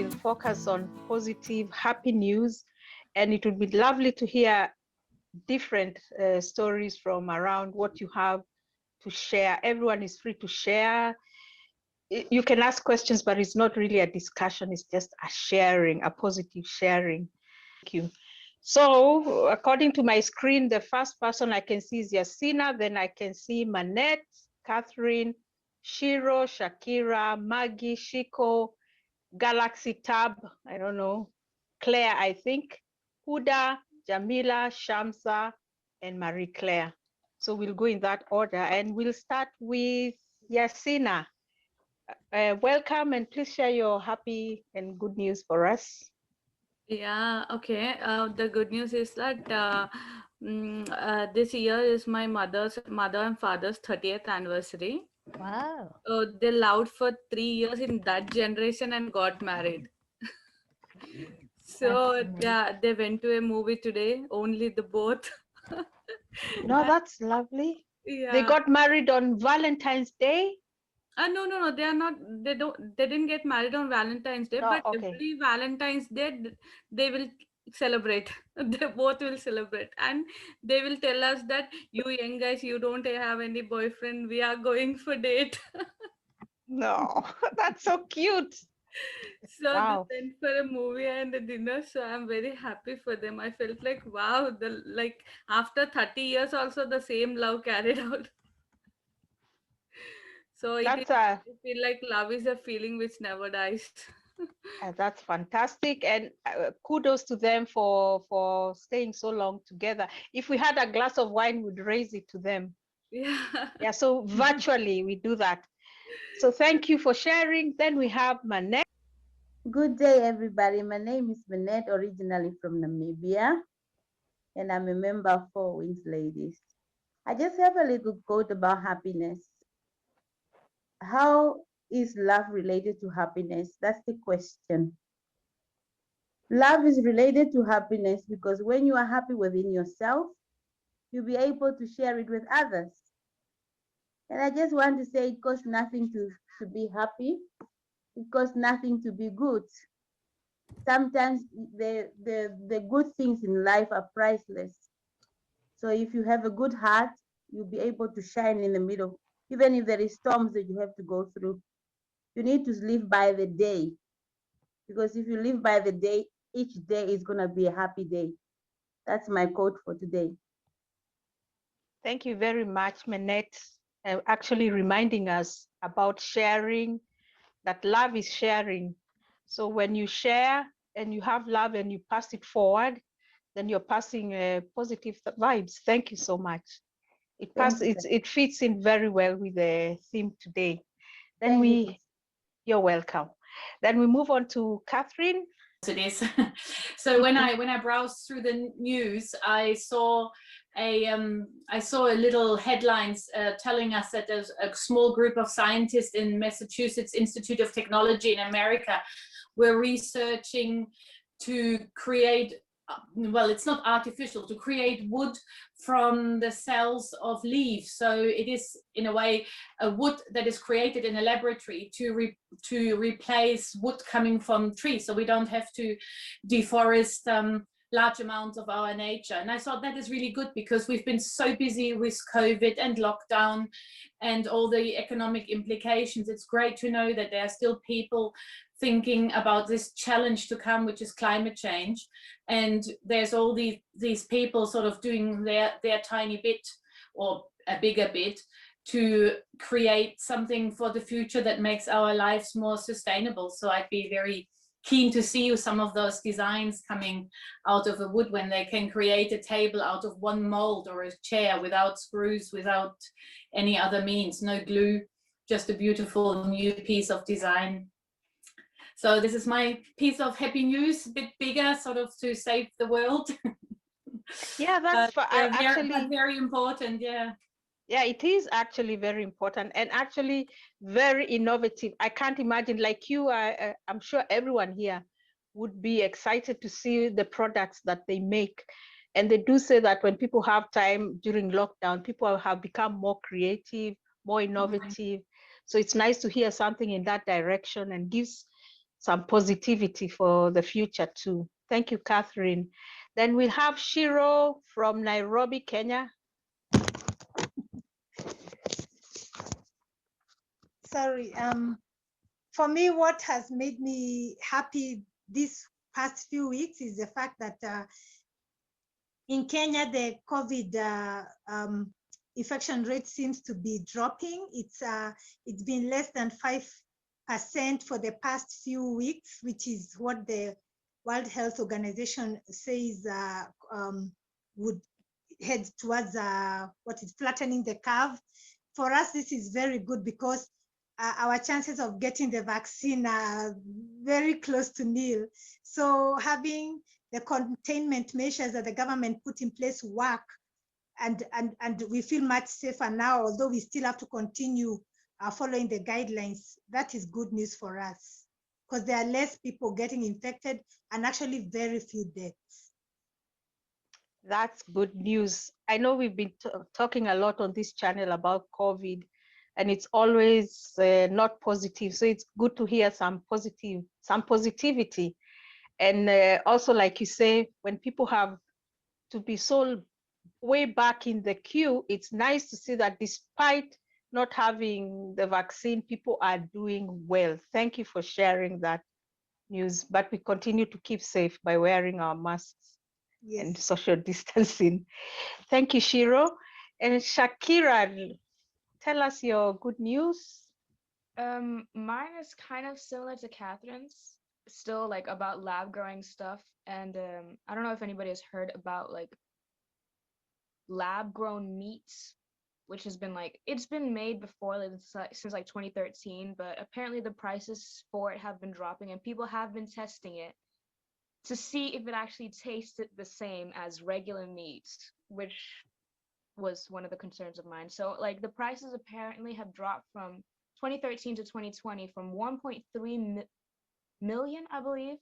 will focus on positive, happy news, and it would be lovely to hear different stories from around what you have to share. Everyone is free to share. You can ask questions, but it's not really a discussion. It's just a sharing, a positive sharing. Thank you. So according to my screen, the first person I can see is Yaseena, then I can see Manette, Catherine, Shiro, Shakira, Maggie, Chiko, Galaxy Tab, I don't know, Claire, I think, Huda, Jamila, Shamsa, and Marie Claire. So we'll go in that order, and we'll start with Yaseena. Welcome, and please share your happy and good news for us. Yeah, okay. The good news is that this year is my mother and father's 30th anniversary. Wow. They loved for 3 years in that generation and got married. So yeah, they went to a movie today, only the both. No, that's lovely. They Yeah. got married on Valentine's Day. No, they are not. They didn't get married on Valentine's Day, No, but okay. every Valentine's Day they will celebrate. They both will celebrate, and they will tell us that you young guys, you don't have any boyfriend. We are going for date. No, that's so cute. So Wow. they went for a movie and a dinner. So I'm very happy for them. I felt like wow, like after 30 years also the same love carried out. So That's I feel like love is a feeling which never dies. that's fantastic, and kudos to them for staying so long together. If we had a glass of wine, we'd raise it to them. Yeah. Yeah, so virtually we do that. So thank you for sharing. Then we have Manette. Good day, everybody. My name is Manette, originally from Namibia, and I'm a member of Four Wings Ladies. I just have a little quote about happiness. How is love related to happiness? That's the question. Love is related to happiness because when you are happy within yourself, you'll be able to share it with others. And I just want to say it costs nothing to be happy. It costs nothing to be good. Sometimes the good things in life are priceless. So if you have a good heart, you'll be able to shine in the middle, even if there is storms that you have to go through. You need to live by the day, because if you live by the day, each day is going to be a happy day. That's my quote for today. Thank you very much, Manette, actually reminding us about sharing, that love is sharing. So when you share and you have love and you pass it forward, then you're passing positive vibes. Thank you so much. It fits in very well with the theme today. Then you're welcome. Then we move on to Catherine. It is. So when I browsed through the news, I saw a little headlines telling us that there's a small group of scientists in Massachusetts Institute of Technology in America were researching to create, well, it's not artificial, to create wood from the cells of leaves. So it is in a way a wood that is created in a laboratory to replace wood coming from trees, so we don't have to deforest large amounts of our nature. And I thought that is really good because we've been so busy with COVID and lockdown and all the economic implications. It's great to know that there are still people thinking about this challenge to come, which is climate change. And there's all these people sort of doing their tiny bit or a bigger bit to create something for the future that makes our lives more sustainable. So I'd be very keen to see some of those designs coming out of the wood when they can create a table out of one mold or a chair without screws, without any other means, no glue, just a beautiful new piece of design. So this is my piece of happy news, a bit bigger, sort of to save the world. Yeah, that's actually very important. Yeah. Yeah, it is actually very important and actually very innovative. I can't imagine, like you, I'm sure everyone here would be excited to see the products that they make. And they do say that when people have time during lockdown, people have become more creative, more innovative. So it's nice to hear something in that direction and gives some positivity for the future too. Thank you, Catherine. Then we'll have Shiro from Nairobi, Kenya. Sorry, for me, what has made me happy these past few weeks is the fact that in Kenya, the COVID infection rate seems to be dropping. It's been less than 5% for the past few weeks, which is what the World Health Organization says would head towards what is flattening the curve. For us, this is very good because our chances of getting the vaccine are very close to nil. So having the containment measures that the government put in place work, and we feel much safer now, although we still have to continue following the guidelines. That is good news for us because there are less people getting infected and actually very few deaths. That's good news. I know we've been talking a lot on this channel about COVID, and it's always not positive. So it's good to hear some positivity. And also, like you say, when people have to be so way back in the queue, it's nice to see that despite not having the vaccine, people are doing well. Thank you for sharing that news. But we continue to keep safe by wearing our masks. Yes. And social distancing. Thank you, Shiro. And Shakira, tell us your good news. Mine is kind of similar to Catherine's, still like about lab growing stuff. And I don't know if anybody has heard about like lab grown meats, which has been like, it's been made before like, since like 2013, but apparently the prices for it have been dropping and people have been testing it to see if it actually tasted the same as regular meats, which was one of the concerns of mine. So like the prices apparently have dropped from 2013 to 2020 from 1.3 million, I believe,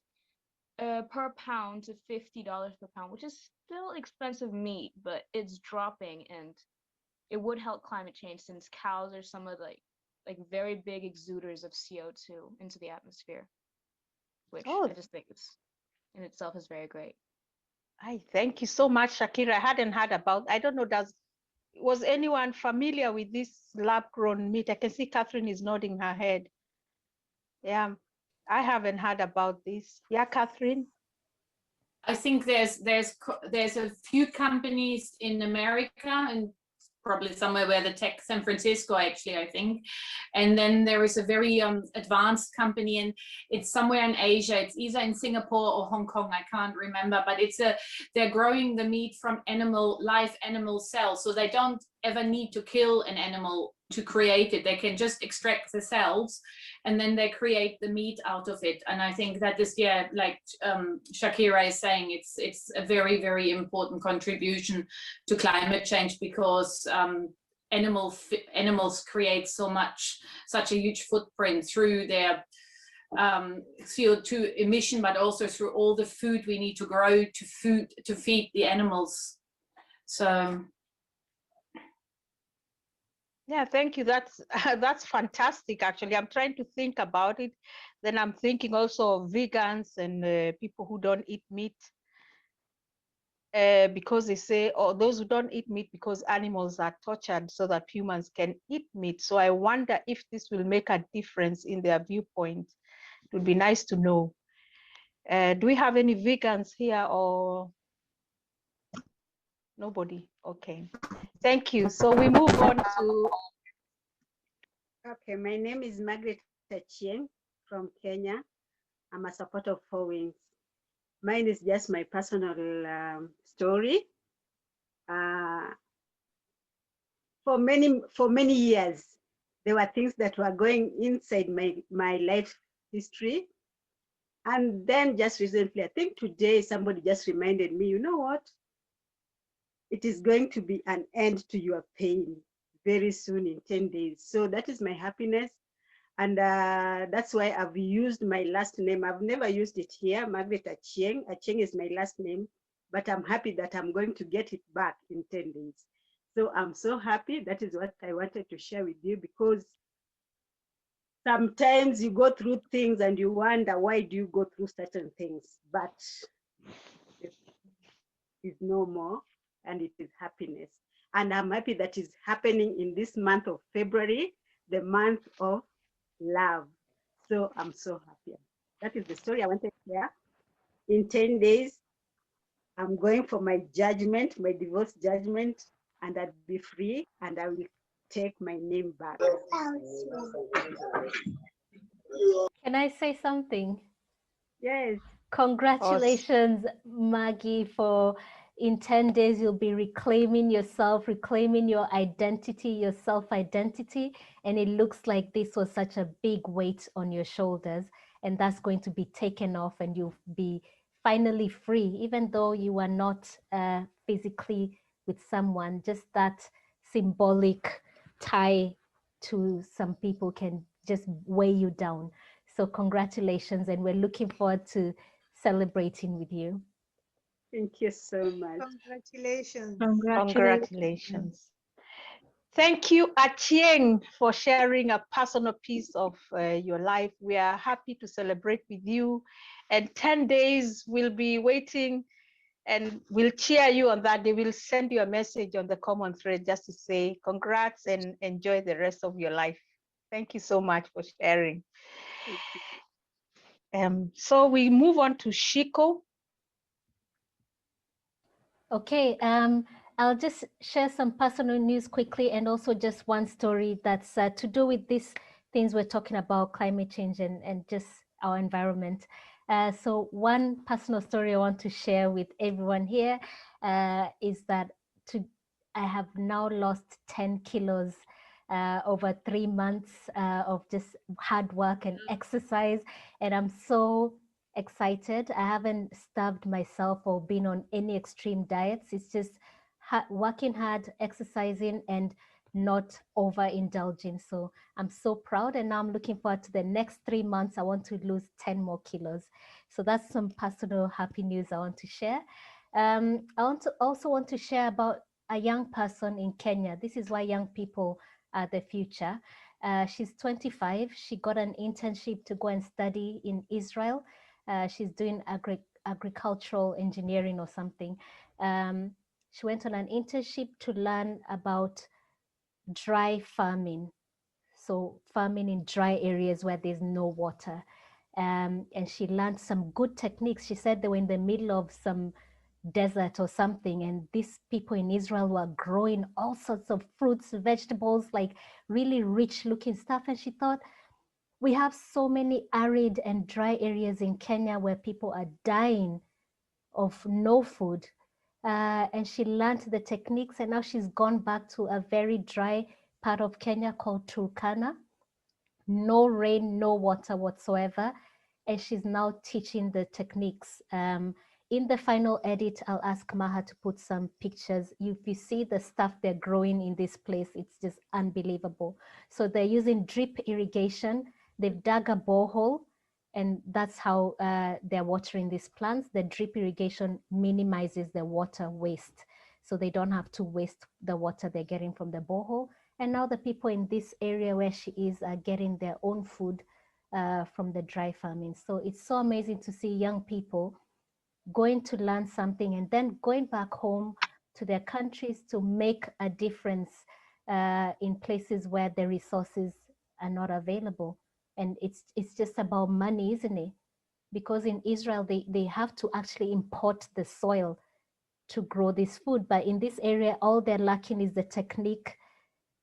per pound to $50 per pound, which is still expensive meat, but it's dropping, and it would help climate change since cows are some of like very big exuders of CO2 into the atmosphere, which I just think it's in itself is very great. I thank you so much, Shakira. I hadn't heard about, I don't know, was anyone familiar with this lab-grown meat? I can see Catherine is nodding her head. Yeah, I haven't heard about this. Yeah, Catherine? I think there's a few companies in America and probably somewhere where the tech, San Francisco actually, I think. And then there is a very advanced company, and it's somewhere in Asia. It's either in Singapore or Hong Kong, I can't remember, but they're growing the meat from live animal cells. So they don't ever need to kill an animal to create it. They can just extract the cells and then they create the meat out of it. And I think that is, yeah, like Shakira is saying, it's a very, very important contribution to climate change because animals create such a huge footprint through their CO2 emission, but also through all the food we need to grow to feed the animals. So yeah, thank you. That's fantastic. Actually, I'm trying to think about it. Then I'm thinking also of vegans and people who don't eat meat, because they say, oh, those who don't eat meat because animals are tortured so that humans can eat meat. So I wonder if this will make a difference in their viewpoint. It would be nice to know. Do we have any vegans here or nobody? Okay, thank you. So we move on to. Okay, my name is Margaret from Kenya. I'm a supporter of Four Wings. Mine is just my personal story. For many years, there were things that were going inside my life history. And then just recently, I think today, somebody just reminded me, you know what? It is going to be an end to your pain very soon in 10 days. So that is my happiness. And that's why I've used my last name. I've never used it here, Margaret Achieng. Achieng is my last name, but I'm happy that I'm going to get it back in 10 days. So I'm so happy. That is what I wanted to share with you, because sometimes you go through things and you wonder, why do you go through certain things? But it is no more, and it is happiness. And I'm happy that is happening in this month of February, the month of love. So I'm so happy. That is the story I wanted to share. In 10 days, I'm going for my judgment, my divorce judgment, and I'll be free and I will take my name back. Can I say something? Yes. Congratulations, Maggie, for in 10 days you'll be reclaiming yourself, reclaiming your identity, your self-identity. And it looks like this was such a big weight on your shoulders, and that's going to be taken off and you'll be finally free, even though you are not physically with someone. Just that symbolic tie to some people can just weigh you down. So congratulations, and we're looking forward to celebrating with you. Thank you so much. Congratulations. Congratulations. Thank you, Achieng, for sharing a personal piece of your life. We are happy to celebrate with you. And 10 days we'll be waiting and we'll cheer you on that. They will send you a message on the common thread just to say congrats and enjoy the rest of your life. Thank you so much for sharing. So we move on to Chiko. Okay, I'll just share some personal news quickly, and also just one story that's to do with these things we're talking about, climate change and just our environment. So one personal story I want to share with everyone here is that I have now lost 10 kilos over 3 months of just hard work and exercise, and I'm so excited. I haven't starved myself or been on any extreme diets. It's just working hard, exercising, and not overindulging. So I'm so proud, and now I'm looking forward to the next 3 months. I want to lose 10 more kilos. So that's some personal happy news I want to share. I also want to share about a young person in Kenya. This is why young people are the future. She's 25. She got an internship to go and study in Israel. She's doing agricultural engineering or something. She went on an internship to learn about dry farming. So farming in dry areas where there's no water. And she learned some good techniques. She said they were in the middle of some desert or something, and these people in Israel were growing all sorts of fruits, vegetables, like really rich looking stuff. And she thought, we have so many arid and dry areas in Kenya where people are dying of no food. And she learned the techniques, and now she's gone back to a very dry part of Kenya called Turkana. No rain, no water whatsoever. And she's now teaching the techniques. In the final edit, I'll ask Maha to put some pictures. If you see the stuff they're growing in this place, it's just unbelievable. So they're using drip irrigation. They've dug a borehole, and that's how they're watering these plants. The drip irrigation minimizes the water waste. So they don't have to waste the water they're getting from the borehole. And now the people in this area where she is are getting their own food from the dry farming. So it's so amazing to see young people going to learn something and then going back home to their countries to make a difference in places where the resources are not available. And it's just about money, isn't it? Because in Israel, they have to actually import the soil to grow this food. But in this area, all they're lacking is the technique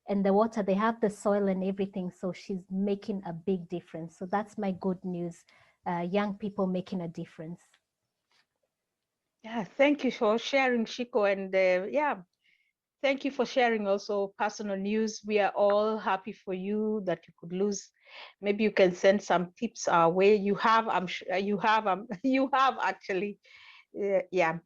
and the water. They have the soil and everything. So she's making a big difference. So that's my good news. Young people making a difference. Yeah, thank you for sharing, Chiko. And yeah, thank you for sharing also personal news. We are all happy for you that you could lose. Maybe you can send some tips our way. You have, I'm sure you have, you have actually. Yeah.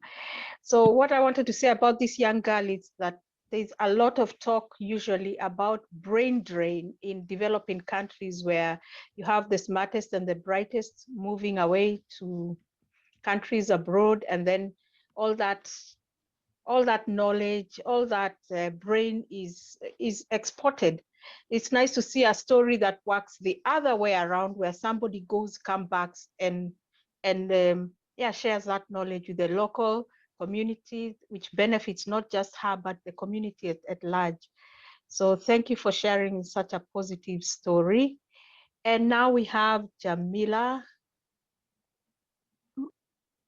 So what I wanted to say about this young girl is that there's a lot of talk usually about brain drain in developing countries where you have the smartest and the brightest moving away to countries abroad, and then all that knowledge, all that brain is exported It's nice to see a story that works the other way around, where somebody comes back and yeah, shares that knowledge with the local community, which benefits not just her, but the community at large. So thank you for sharing such a positive story. And now we have Jamila.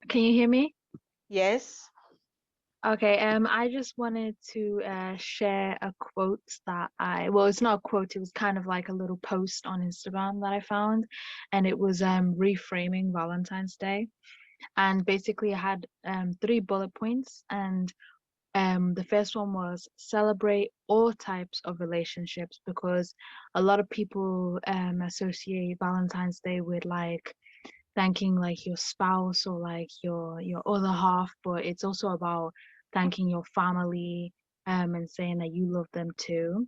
Can you hear me? Yes. Okay, I just wanted to share a quote that well, it's not a quote, it was kind of like a little post on Instagram that I found, and it was reframing Valentine's Day. And basically I had 3 bullet points, and the first one was celebrate all types of relationships, because a lot of people associate Valentine's Day with like thanking like your spouse or like your other half, but it's also about thanking your family and saying that you love them too.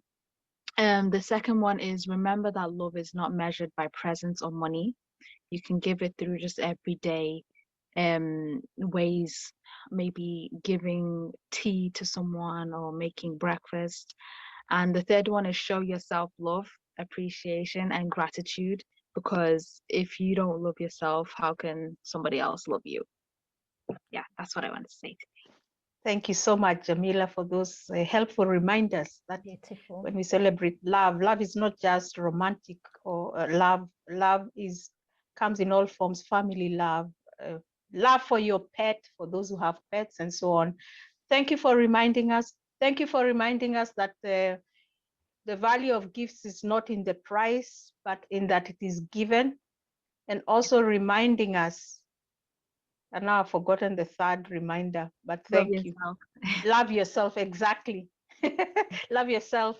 The second one is remember that love is not measured by presents or money. You can give it through just everyday ways, maybe giving tea to someone or making breakfast. And the third one is show yourself love, appreciation, and gratitude, because if you don't love yourself, how can somebody else love you? Yeah, that's what I want to say. Thank you so much, Jamila, for those helpful reminders that Beautiful. when we celebrate love, love is not just romantic or love. Love comes in all forms: family love, love for your pet, for those who have pets, and so on. Thank you for reminding us. Thank you for reminding us that the value of gifts is not in the price, but in that it is given, and also reminding us. And now I've forgotten the third reminder, but thank you. Love yourself, exactly. Love yourself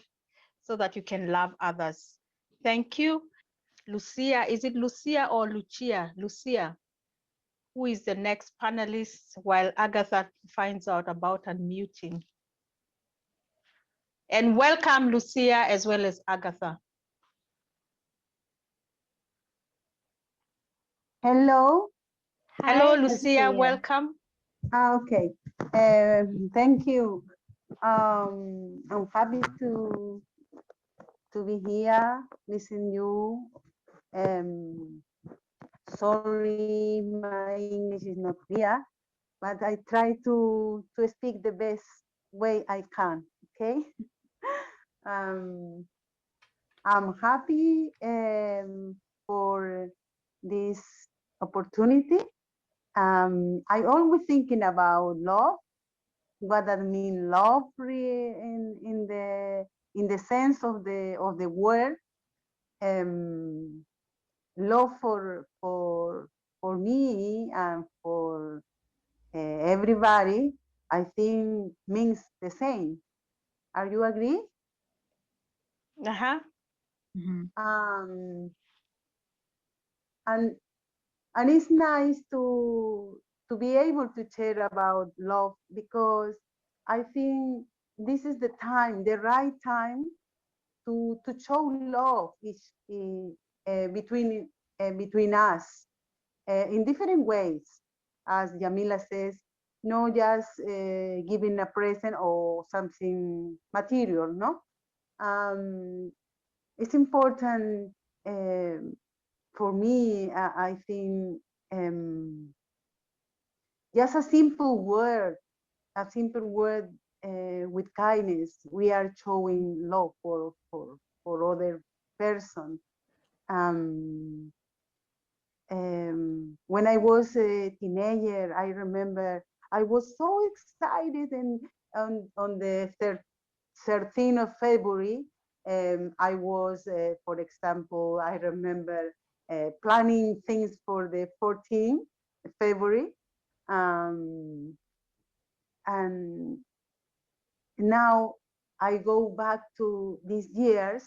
so that you can love others. Thank you. Lucia, is it Lucia or Lucia? Lucia, who is the next panelist while Agatha finds out about unmuting. And welcome, Lucia, as well as Agatha. Hello. Hello, Hi, Lucia, welcome. Okay. Thank you. I'm happy to be here, listen you. Sorry, my English is not clear, but I try to speak the best way I can. Okay. I'm happy for this opportunity. I always thinking about love, what that mean love in the sense of the word. Love for me and for everybody, I think means the same. Are you agree? Uh-huh. Um, and it's nice to be able to share about love, because I think this is the time, the right time to show love between us in different ways, as Jamila says, not just giving a present or something material, no. It's important for me. I think just a simple word with kindness, we are showing love for other person. When I was a teenager, I remember I was so excited, and on the 13th of February, I was, for example, I remember planning things for the 14th February. And now I go back to these years,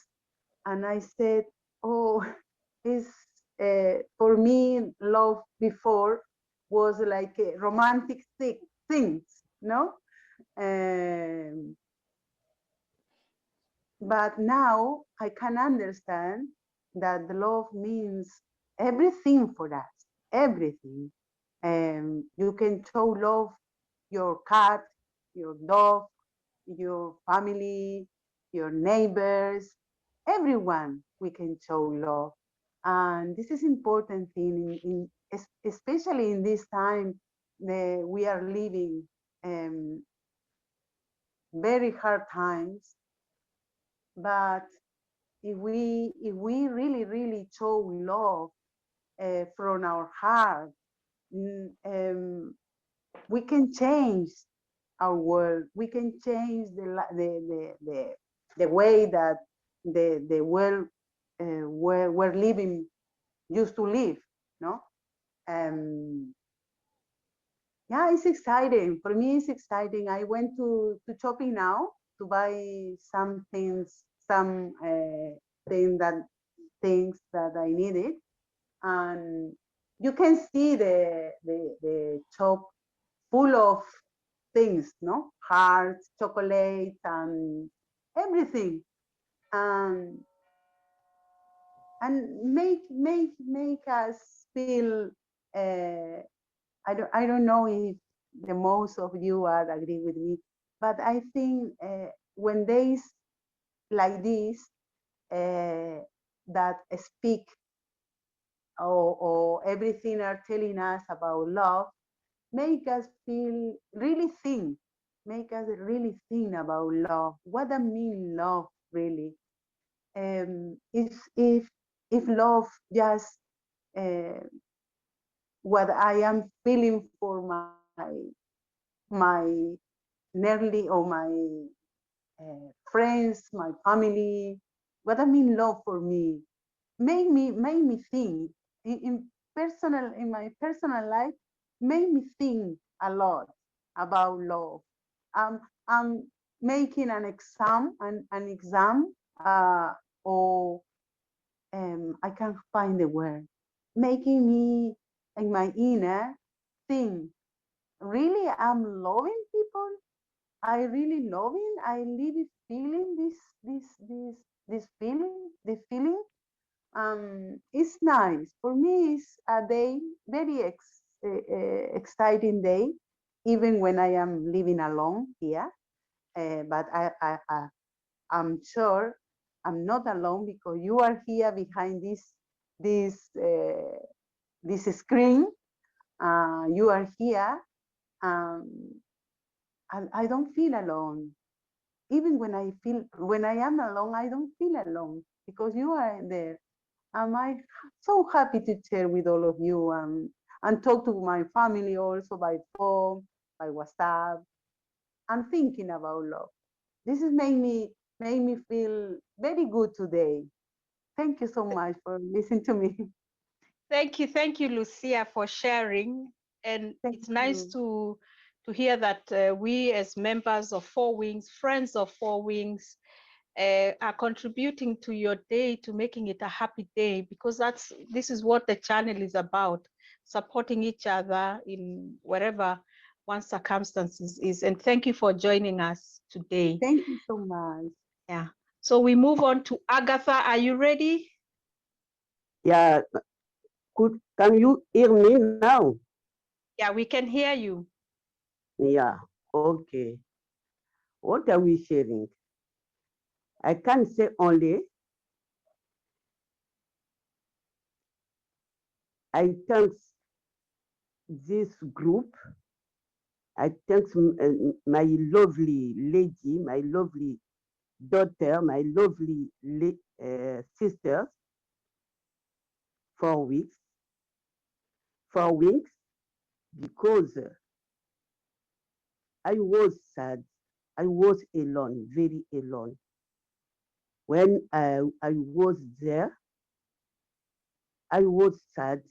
and I said, oh, it's for me, love before was like a romantic things, no? But now I can understand that the love means everything for us, everything. You can show love your cat, your dog, your family, your neighbors, everyone we can show love. And this is important thing especially in this time we are living um, very hard times. But if we really show love from our heart, we can change our world. We can change the way that the world we're living used to live. No, yeah, it's exciting. For me, it's exciting. I went to shopping now to buy some things, some things that I needed, and you can see the shop full of things, no, hearts, chocolates, and everything, and make us feel. I don't know if the most of you are agree with me, but I think when days like this that speak or everything are telling us about love, make us feel really think, make us really think about love. What does mean love really? If love just uh, what I am feeling for my nearly or my friends, my family. What I mean love for me made me think in my personal life, made me think a lot about love. I'm making an exam, or I can't find the word, making me in my inner think. Really, I'm loving people. I really loving. I really feeling this feeling. The feeling. It's nice for me. It's a day, very exciting day, even when I am living alone here. But I'm sure I'm not alone because you are here behind this this screen. You are here, um, and I don't feel alone. Even when I am alone, I don't feel alone because you are there. I'm so happy to share with all of you and talk to my family also by phone, by WhatsApp, and thinking about love. This has made me feel very good today. Thank you so much for listening to me. Thank you, Lucia, for sharing. And Thank it's nice you. to hear that we, as members of Four Wings, friends of Four Wings, are contributing to your day, to making it a happy day, because this is what the channel is about: supporting each other in wherever one's circumstances is. And thank you for joining us today. Thank you so much. Yeah. So we move on to Agatha. Are you ready? Yeah, can you hear me now? Yeah, we can hear you. Yeah, okay. What are we sharing? I can say only I thank this group. I thank my lovely lady, my lovely daughter, my lovely sisters for weeks, because I was sad. I was alone, very alone. When I was there, I was sad.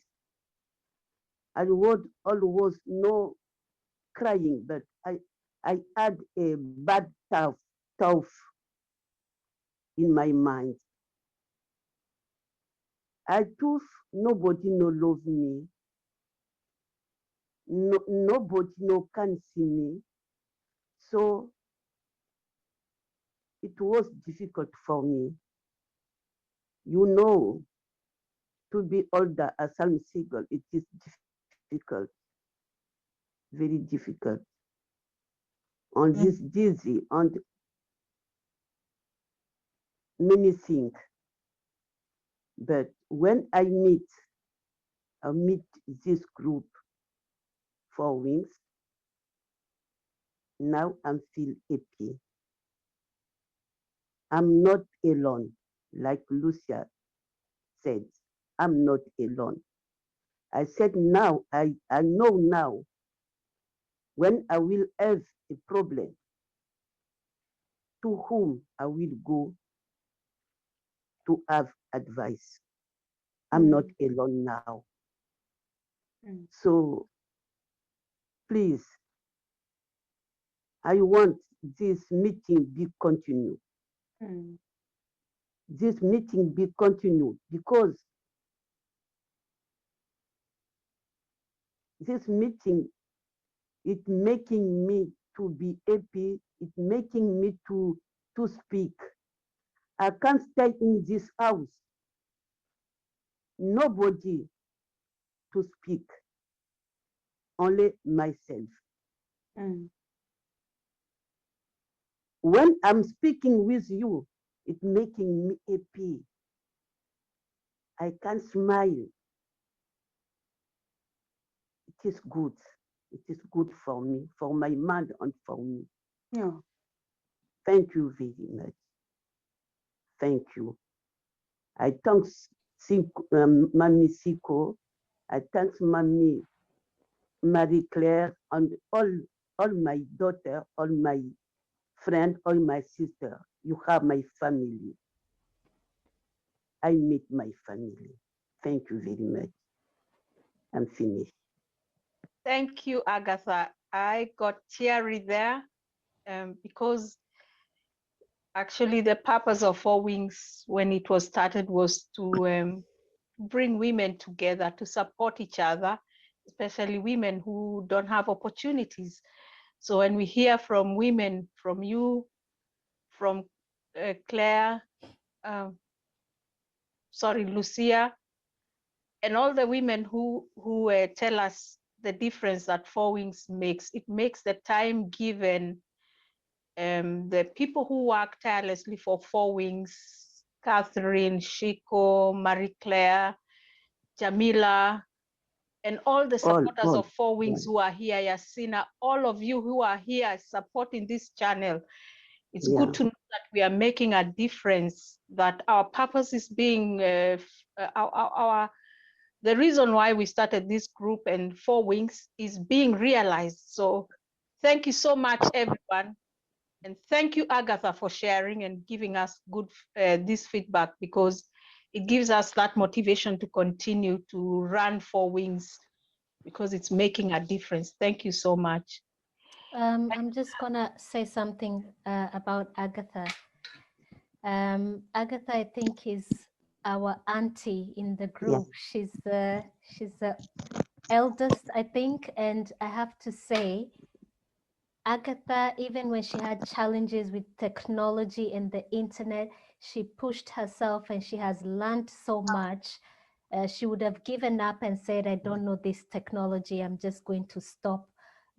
I was always no crying, but I had a bad thought in my mind. I thought nobody no love me, nobody no can see me. So it was difficult for me. You know, to be older as I'm single, it is difficult, very difficult. On this dizzy, many things. But when I meet this group 4 Wings, now I'm feel happy. I'm not alone, like Lucia said. I'm not alone. I said now, I know now when I will have a problem, to whom I will go to have advice. I'm not alone now. So please, I want this meeting be continued. This meeting be continued because this meeting it making me to be happy. It making me to speak. I can't stay in this house. Nobody to speak. Only myself. When I'm speaking with you, it making me happy. I can smile. It is good. It is good for me, for my mind and for me. Yeah. Thank you very much. Thank you. I thank Mommy Ciiku. I thank Mommy Marie Claire and all my daughter, all my friend, all my sister. You have my family. I meet my family. Thank you very much. I'm finished. Thank you, Agatha. I got teary there because actually the purpose of 4 Wings when it was started was to bring women together to support each other, especially women who don't have opportunities. So when we hear from women, from you, from Claire, Lucia, and all the women who tell us the difference that 4 Wings makes, it makes the time given the people who work tirelessly for 4 Wings, Catherine, Chiko, Marie Claire, Jamila, and all the supporters of 4 Wings who are here, Yaseena, all of you who are here supporting this channel. It's good to know that we are making a difference, that our purpose is being, the reason why we started this group and 4 Wings is being realized. So thank you so much, everyone. And thank you, Agatha, for sharing and giving us good this feedback, because it gives us that motivation to continue to run 4 Wings, because it's making a difference. Thank you so much. I'm just gonna say something about Agatha. Agatha, I think, is our auntie in the group. She's the eldest, I think, and I have to say, Agatha, even when she had challenges with technology and the internet, she pushed herself and she has learned so much. She would have given up and said, I don't know this technology, I'm just going to stop.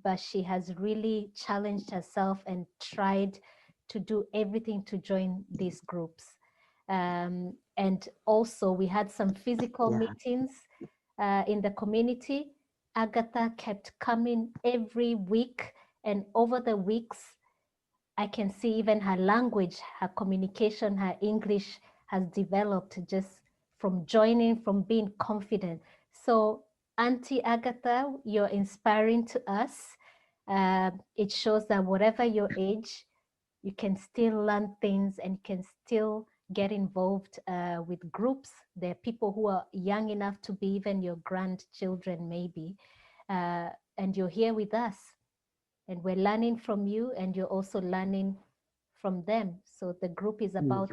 But she has really challenged herself and tried to do everything to join these groups. And also we had some physical meetings in the community. Agatha kept coming every week, and over the weeks, I can see even her language, her communication, her English has developed just from joining, from being confident. So Auntie Agatha, you're inspiring to us. It shows that whatever your age, you can still learn things and can still get involved with groups. There are people who are young enough to be even your grandchildren maybe, and you're here with us. And we're learning from you, and you're also learning from them. So the group is about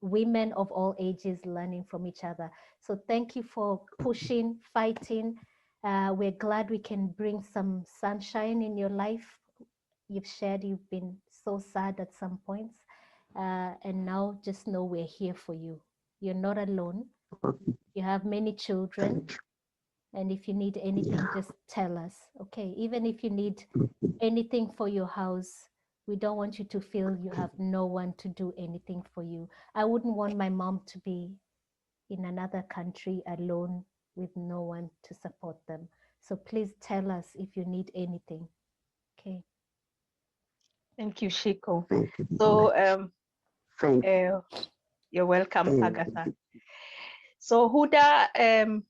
women of all ages learning from each other. So thank you for pushing, fighting. We're glad we can bring some sunshine in your life. You've shared you've been so sad at some points. And now just know we're here for you. You're not alone. You have many children. And if you need anything, just tell us, okay? Even if you need anything for your house, We don't want you to feel you have no one to do anything for you. I wouldn't want my mom to be in another country alone with no one to support them. So please tell us if you need anything. Okay. Thank you, Chiko. Thank you. So Thank you. you're welcome, Thank Agatha. you. So Huda,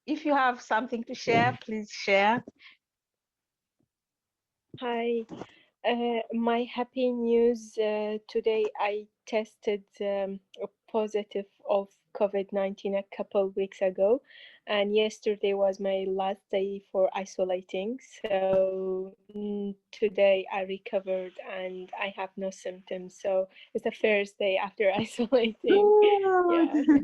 if you have something to share, please share. Hi, my happy news today. I tested positive of COVID-19 a couple weeks ago, and yesterday was my last day for isolating. So today I recovered and I have no symptoms. So it's the first day after isolating. Yeah.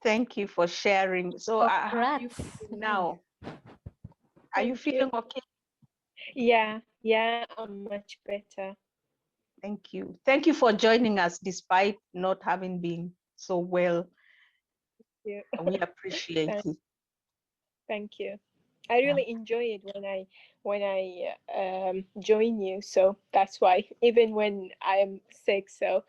Thank you for sharing. So how are you Congrats. feeling now? Are you Thank you. feeling okay? Yeah, I'm much better. Thank you. Thank you for joining us despite not having been so well. Yeah. We appreciate it. Thank you. I really enjoy it when I join you. So that's why even when I'm sick, so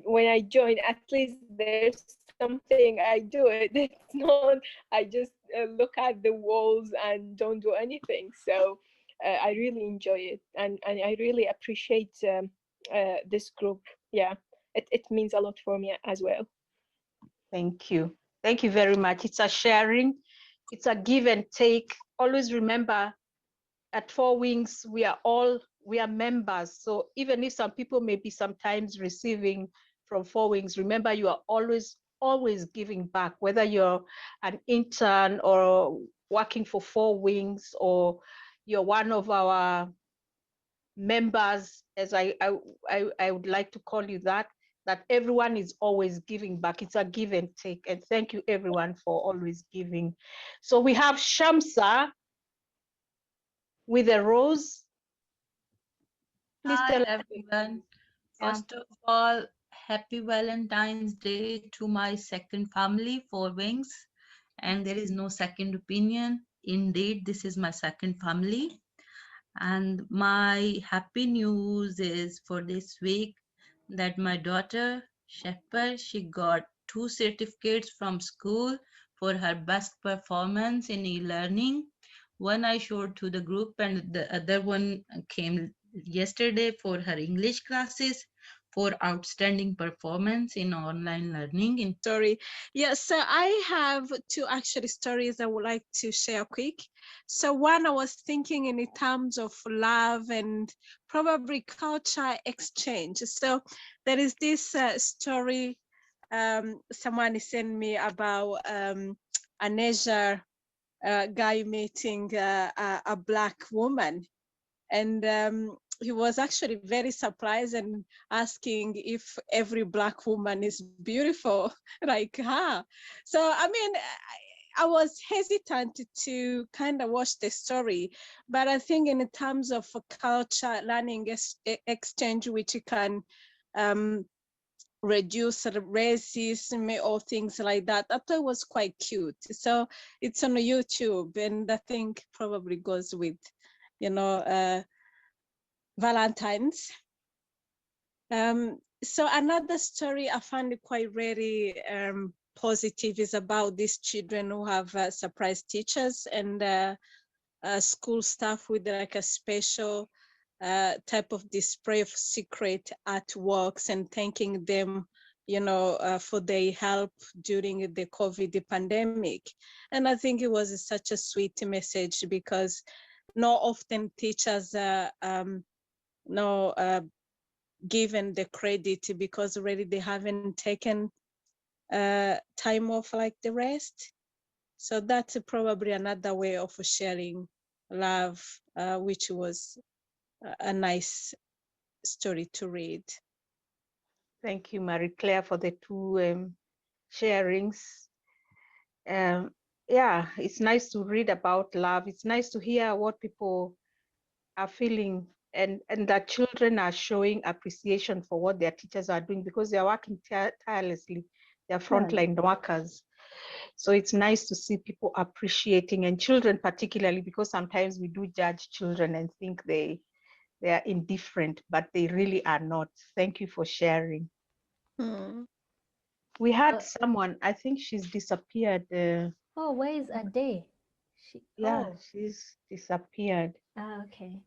when I join, at least there's something I do it. It's not I just look at the walls and don't do anything. So I really enjoy it, and I really appreciate this group. Yeah, it means a lot for me as well. Thank you. Thank you very much. It's a sharing. It's a give and take. Always remember, at Four Wings, we are members. So even if some people may be sometimes receiving from Four Wings, remember you are always giving back, whether you're an intern or working for Four Wings, or you're one of our members, as I would like to call you that everyone is always giving back. It's a give and take. And thank you everyone for always giving. So we have Shamsa with a rose. Please Hi tell us. everyone. Yeah. First of all, happy Valentine's Day to my second family, Four Wings. And there is no second opinion. Indeed, this is my second family. And my happy news is for this week that my daughter, Shepherd, she got 2 certificates from school for her best performance in e-learning. One I showed to the group and the other one came yesterday for her English classes for outstanding performance in online learning. In story. Yes, so I have 2 actually stories I would like to share quick. So one, I was thinking in terms of love and probably culture exchange. So there is this story someone sent me about an Asian guy meeting a black woman, and he was actually very surprised and asking if every black woman is beautiful like her. So I mean, I was hesitant to kind of watch the story, but I think in terms of culture learning exchange, which can reduce racism or things like that, I thought it was quite cute. So it's on YouTube, and I think probably goes with, you know, Valentines. So another story I found quite very positive is about these children who have surprise teachers and school staff with like a special type of display of secret artworks and thanking them, you know, for their help during the COVID pandemic. And I think it was such a sweet message, because not often teachers given the credit because already they haven't taken time off like the rest. So that's probably another way of sharing love, which was a nice story to read. Thank you, Marie Claire, for the 2 sharings. Yeah, it's nice to read about love. It's nice to hear what people are feeling, and that children are showing appreciation for what their teachers are doing, because they are working tirelessly. They are frontline workers. So it's nice to see people appreciating, and children particularly, because sometimes we do judge children and think they are indifferent, but they really are not. Thank you for sharing. We had someone, I think she's disappeared. Oh, where is Ade? Yeah, she's disappeared. Okay.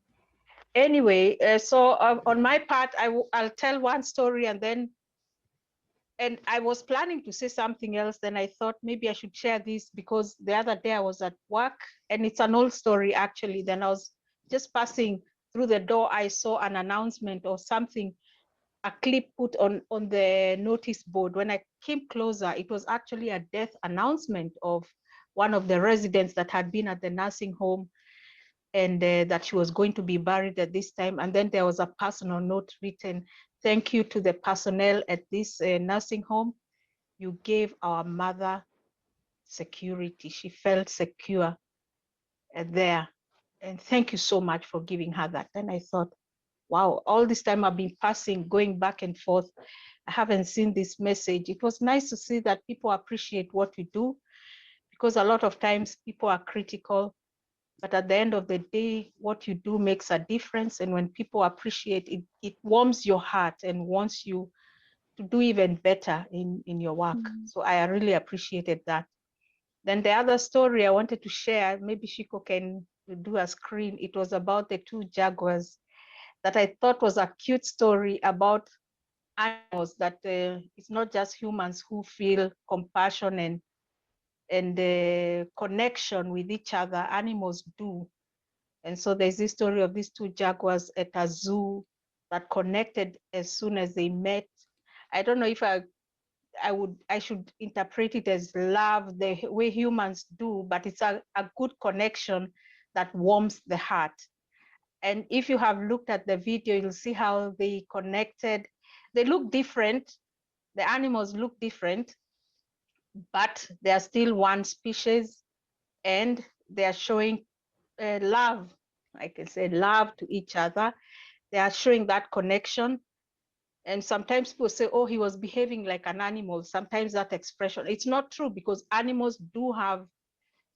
Anyway, so on my part, I'll tell one story, and I was planning to say something else. Then I thought maybe I should share this, because the other day I was at work, and it's an old story actually. Then I was just passing through the door. I saw an announcement or something, a clip put on the notice board. When I came closer, it was actually a death announcement of one of the residents that had been at the nursing home, and that she was going to be buried at this time. And then there was a personal note written, "Thank you to the personnel at this nursing home. You gave our mother security. She felt secure there. And thank you so much for giving her that." And I thought, wow, all this time I've been passing, going back and forth. I haven't seen this message. It was nice to see that people appreciate what we do, because a lot of times people are critical, but at the end of the day, what you do makes a difference. And when people appreciate it, it warms your heart and wants you to do even better in your work. So I really appreciated that. Then the other story I wanted to share, maybe Chiko can do a screen. It was about the two jaguars that I thought was a cute story about animals, that it's not just humans who feel compassion and connection with each other. Animals do. And so there's this story of these two jaguars at a zoo that connected as soon as they met. I don't know if I should interpret it as love the way humans do, but it's a good connection that warms the heart. And if you have looked at the video, you'll see how they connected. They look different. The animals look different, but they are still one species, and they are showing love. I can say love to each other. They are showing that connection. And sometimes people say, oh, he was behaving like an animal. Sometimes that expression, it's not true, because animals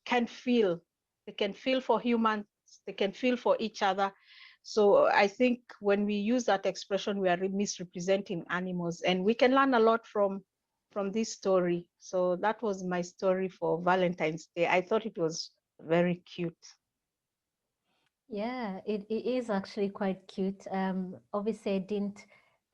can feel. They can feel for humans. They can feel for each other. So I think when we use that expression, we are misrepresenting animals, and we can learn a lot from this story. So that was my story for Valentine's Day. I thought it was very cute. Yeah, it is actually quite cute. Obviously I didn't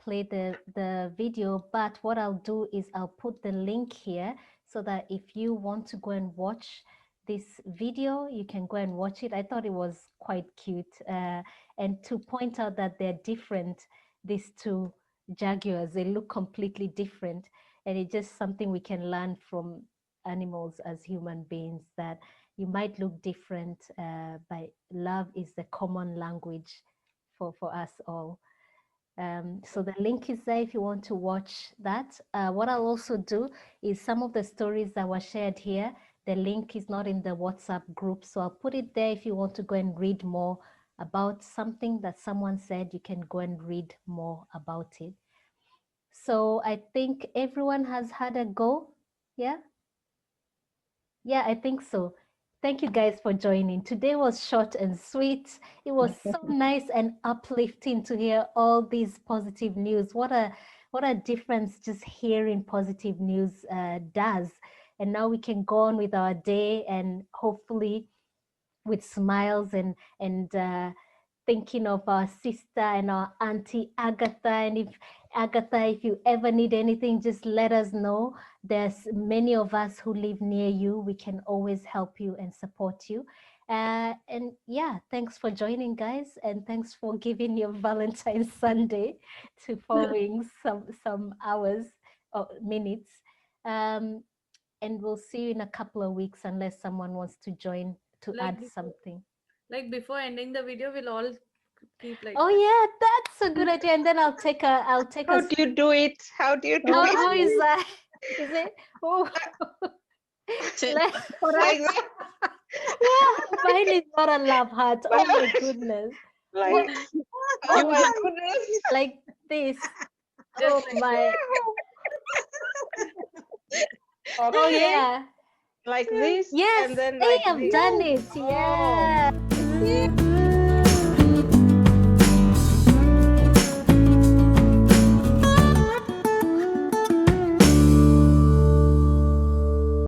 play the video, but what I'll do is I'll put the link here so that if you want to go and watch this video, you can go and watch it. I thought it was quite cute. And to point out that they're different, these two jaguars, they look completely different. And it's just something we can learn from animals as human beings, that you might look different, but love is the common language for us all. So the link is there if you want to watch that. What I'll also do is some of the stories that were shared here, the link is not in the WhatsApp group, so I'll put it there. If you want to go and read more about something that someone said, you can go and read more about it. So I think everyone has had a go. Yeah, I think so. Thank you guys for joining. Today was short and sweet. It was so nice and uplifting to hear all these positive news. What a difference just hearing positive news does. And now we can go on with our day, and hopefully with smiles and thinking of our sister and our auntie Agatha. And if Agatha, if you ever need anything, just let us know. There's many of us who live near you. We can always help you and support you. And yeah, thanks for joining, guys, and thanks for giving your Valentine's Sunday to 4 Wings some hours or minutes. And we'll see you in a couple of weeks, unless someone wants to join to add something. Like before ending the video, we'll all keep like. Oh yeah, that's a good idea. And then I'll take a. How do you do it? How do you do it? How is that? Is it? Oh. Like that? Mine is not a love heart. Oh my goodness. Like, oh my goodness. Like this. Oh my. Oh yeah. Like this, Yes, and then hey, like I've this. done it. Oh. Yeah.